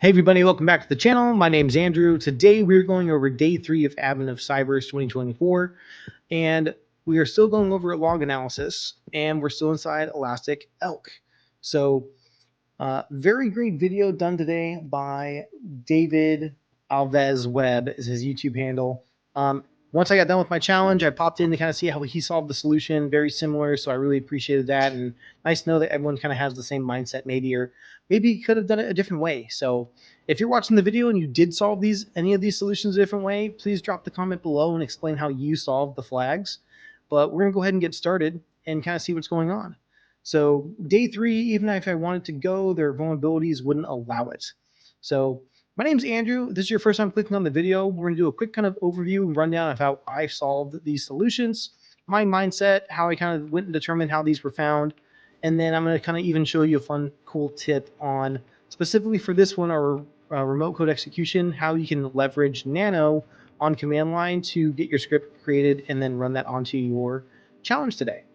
Hey everybody, welcome back to the channel. My name's Andrew. Today we're going over day 3 of Admin of Cybers 2024, and we are still going over log analysis, and we're still inside Elastic ELK. So, very great video done today by David Alves Web is his YouTube handle. Once I got done with my challenge, I popped in to kind of see how he solved the solution. Very similar, so I really appreciated that, and nice to know that everyone kind of has the same mindset maybe, or maybe you could have done it a different way. So if you're watching the video and you did solve any of these solutions a different way, please drop the comment below and explain how you solved the flags. But we're gonna go ahead and get started and kind of see what's going on. So day 3, even if I wanted to go, their vulnerabilities wouldn't allow it. So my name's Andrew. This is your first time clicking on the video. We're going to do a quick kind of overview and rundown of how I solved these solutions, my mindset, how I kind of went and determined how these were found. And then I'm going to kind of even show you a fun, cool tip on specifically for this one, our remote code execution, how you can leverage Nano on command line to get your script created and then run that onto your challenge today.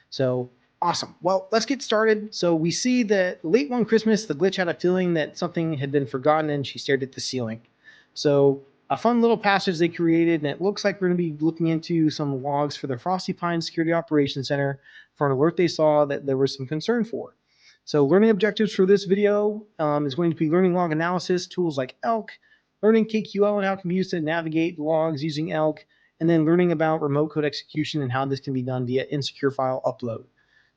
So awesome. Well, let's get started. So we see that late one Christmas, the glitch had a feeling that something had been forgotten and she stared at the ceiling. So a fun little passage they created, and it looks like we're going to be looking into some logs for the Frosty Pines Security Operations Center for an alert they saw that there was some concern for. So learning objectives for this video is going to be learning log analysis, tools like ELK, learning KQL and how it can be used to navigate logs using ELK, and then learning about remote code execution and how this can be done via insecure file upload.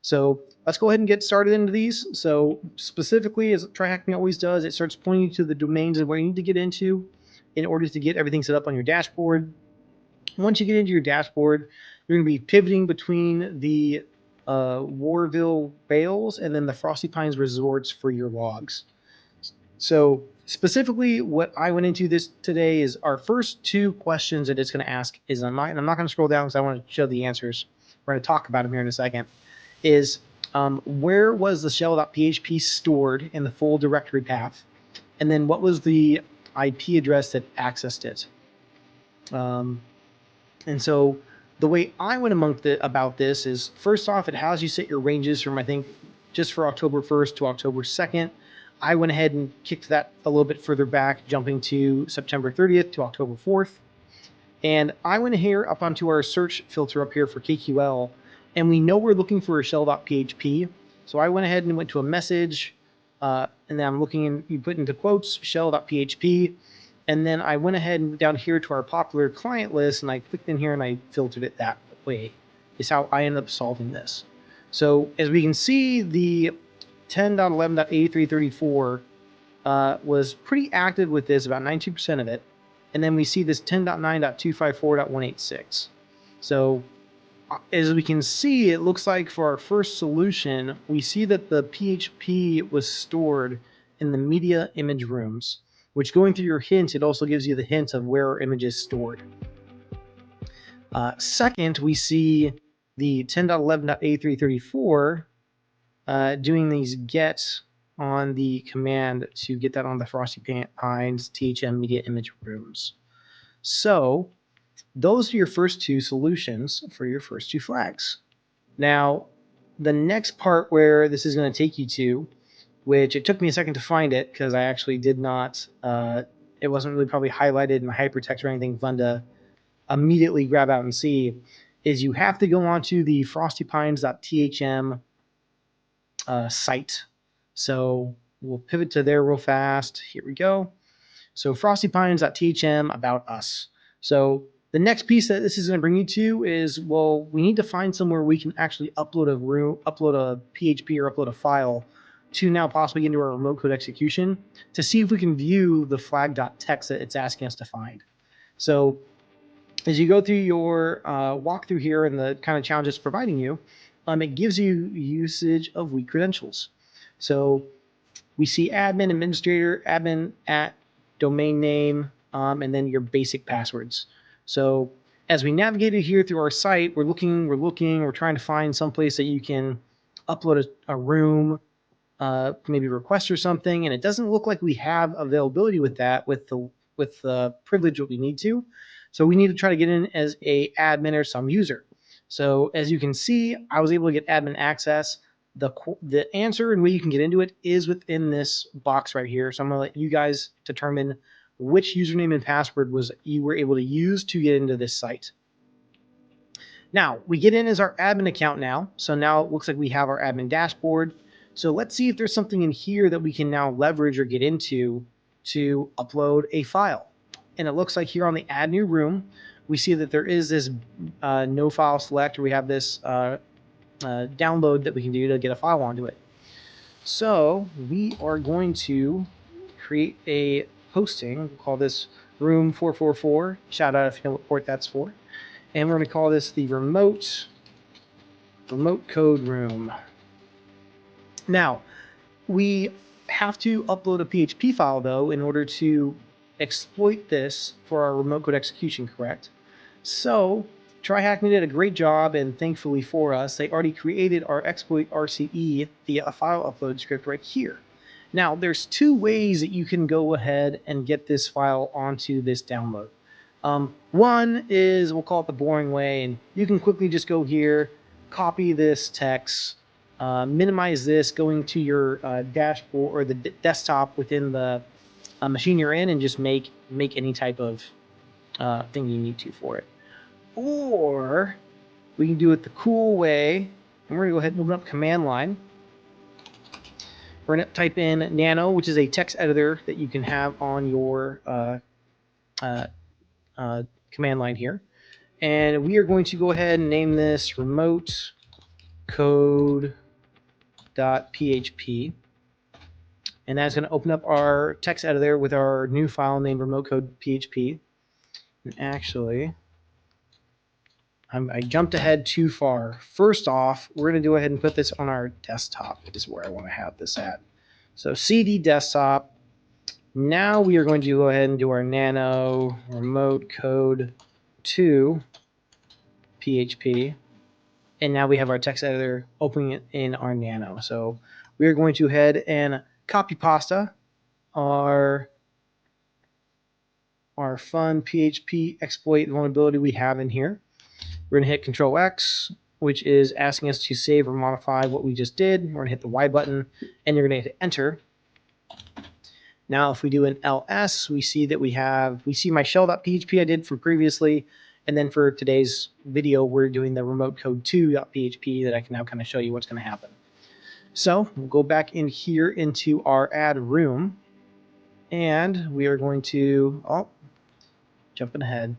So let's go ahead and get started into these. So specifically, as TryHackMe always does, it starts pointing to the domains and where you need to get into in order to get everything set up on your dashboard. Once you get into your dashboard, you're going to be pivoting between the Warville Bales and then the Frosty Pines Resorts for your logs. So specifically, what I went into this today is our first 2 questions that it's going to ask is, I'm not going to scroll down because I want to show the answers. We're going to talk about them here in a second. Is where was the shell.php stored in the full directory path? And then what was the IP address that accessed it? And so the way I went about this is, first off, it has you set your ranges from, I think, just for October 1st to October 2nd. I went ahead and kicked that a little bit further back, jumping to September 30th to October 4th. And I went here up onto our search filter up here for KQL, and we know we're looking for a shell.php. So I went ahead and went to a message, and then I'm looking and you put into quotes shell.php. And then I went ahead and down here to our popular client list, and I clicked in here and I filtered it that way. Is how I ended up solving this. So as we can see, the 10.11.8334 was pretty active with this, about 92% of it. And then we see this 10.9.254.186. So as we can see, it looks like for our first solution, we see that the PHP was stored in the media image rooms, which, going through your hint, it also gives you the hint of where our image is stored. Second, we see the 10.11.8334 doing these gets on the command to get that on the Frosty Pines THM media image rooms. So those are your first 2 solutions for your first 2 flags. Now, the next part where this is going to take you to, which it took me a second to find it because I actually did not, it wasn't really probably highlighted in my hypertext or anything fun to immediately grab out and see, is you have to go onto the frostypines.thm site. So we'll pivot to there real fast. Here we go. So frostypines.thm about us. So the next piece that this is going to bring you to is, well, we need to find somewhere we can actually upload a PHP or upload a file to now possibly get into our remote code execution to see if we can view the flag.txt that it's asking us to find. So as you go through your walkthrough here and the kind of challenge it's providing you, it gives you usage of weak credentials. So we see admin, administrator, admin at domain name, and then your basic passwords. So as we navigated here through our site, we're trying to find some place that you can upload a room, maybe request or something, and it doesn't look like we have availability with that with the privilege that we need to. So we need to try to get in as a admin or some user. So as you can see, I was able to get admin access. The answer and way you can get into it is within this box right here. So I'm going to let you guys determine which username and password you were able to use to get into this site. Now, we get in as our admin account now. So now it looks like we have our admin dashboard. So let's see if there's something in here that we can now leverage or get into to upload a file. And it looks like here on the add new room, we see that there is this no file select, or we have this download that we can do to get a file onto it. So we are going to create a hosting. We'll call this room 444. Shout out if you know what port that's for. And we're going to call this the remote code room. Now, we have to upload a PHP file, though, in order to exploit this for our remote code execution, correct? So, TryHackMe did a great job, and thankfully for us, they already created our exploit RCE via a file upload script right here. Now, there's two ways that you can go ahead and get this file onto this download. One is, we'll call it the boring way, and you can quickly just go here, copy this text, minimize this, going to your dashboard or the desktop within the machine you're in, and just make any type of thing you need to for it. Or we can do it the cool way, and we're going to go ahead and open up command line. We're going to type in nano, which is a text editor that you can have on your command line here. And we are going to go ahead and name this remote code.php. And that's going to open up our text editor with our new file named remote code.php. And actually, I jumped ahead too far. First off, we're going to go ahead and put this on our desktop. This is where I want to have this at. So CD desktop. Now we are going to go ahead and do our nano remote code to PHP. And now we have our text editor opening it in our nano. So we are going to head and copy pasta our fun PHP exploit vulnerability we have in here. We're going to hit Control X, which is asking us to save or modify what we just did. We're going to hit the Y button, and you're going to hit Enter. Now, if we do an ls, we see that we see my shell.php I did from previously, and then for today's video, we're doing the remote code2.php that I can now kind of show you what's going to happen. So we'll go back in here into our add room, and we are going to, jumping ahead.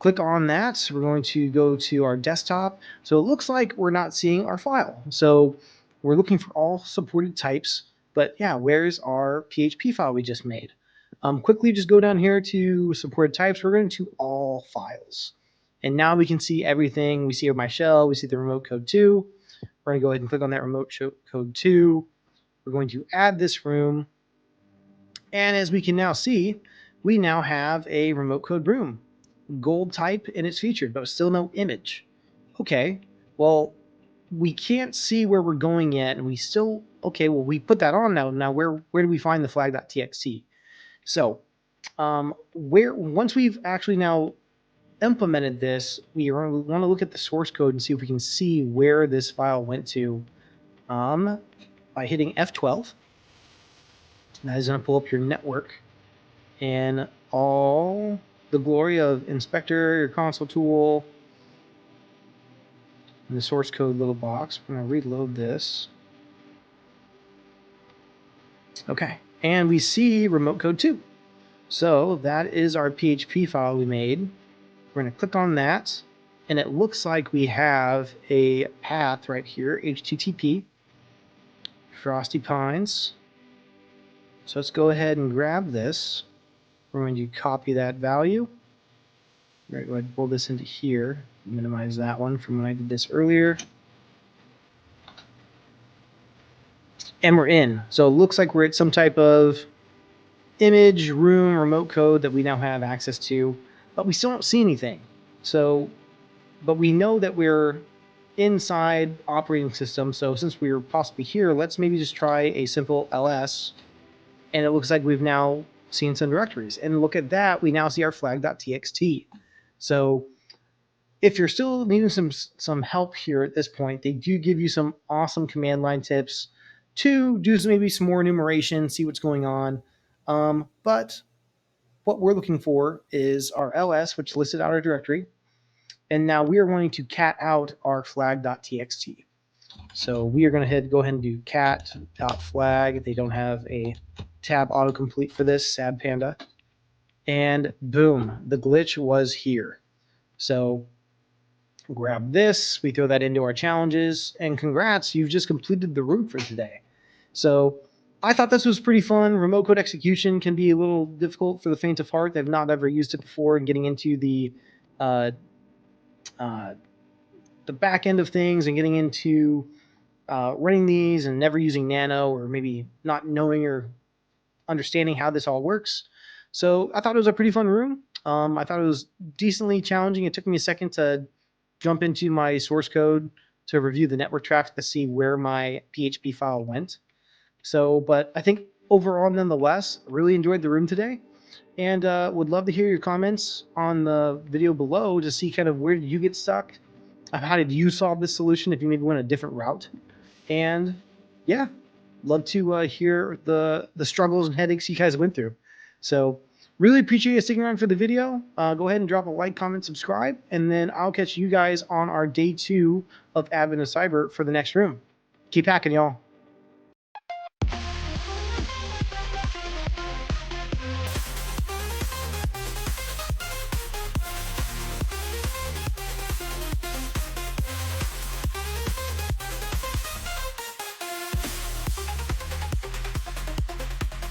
Click on that. We're going to go to our desktop. So it looks like we're not seeing our file. So we're looking for all supported types. But yeah, where's our PHP file we just made? Quickly just go down here to supported types. We're going to all files. And now we can see everything. We see my shell. We see the remote code 2. We're going to go ahead and click on that remote code 2. We're going to add this room. And as we can now see, we now have a remote code room. Gold type, and it's featured, but still no image. Okay, well, we can't see where we're going yet, and we still, okay, well, we put that on now. Now, where do we find the flag.txt? So, once we've actually now implemented this, we want to look at the source code and see if we can see where this file went to by hitting F12. That is going to pull up your network and all the glory of inspector, your console tool, and the source code little box. We're going to reload this. Okay, and we see remote code 2. So that is our PHP file we made. We're going to click on that, and it looks like we have a path right here, HTTP, Frosty Pines. So let's go ahead and grab this. We're going to copy that value. We're going to go ahead and pull this into here, minimize that one from when I did this earlier. And we're in. So it looks like we're at some type of image, room, remote code that we now have access to, but we still don't see anything. So, but we know that we're inside operating system. So since we're possibly here, let's maybe just try a simple ls. And it looks like we've now seen some directories. And look at that, we now see our flag.txt. So if you're still needing some help here at this point, they do give you some awesome command line tips to do maybe some more enumeration, see what's going on. But what we're looking for is our ls, which listed out our directory, and now we are going to cat out our flag.txt. So we are going to go ahead and do cat.flag. They don't have a tab autocomplete for this, sad panda. And boom, the glitch was here. So grab this, we throw that into our challenges, and congrats, you've just completed the route for today. So I thought this was pretty fun. Remote code execution can be a little difficult for the faint of heart. They've not ever used it before, and getting into the back end of things and getting into running these and never using Nano, or maybe not knowing or understanding how this all works. So I thought it was a pretty fun room. I thought it was decently challenging. It took me a second to jump into my source code to review the network traffic to see where my PHP file went. So, but I think overall, nonetheless, really enjoyed the room today, and would love to hear your comments on the video below to see kind of where did you get stuck, how did you solve this solution if you maybe went a different route, and yeah, love to hear the struggles and headaches you guys went through. So really appreciate you sticking around for the video. Go ahead and drop a like, comment, subscribe, and then I'll catch you guys on our day 2 of Advent of Cyber for the next room. Keep hacking, y'all.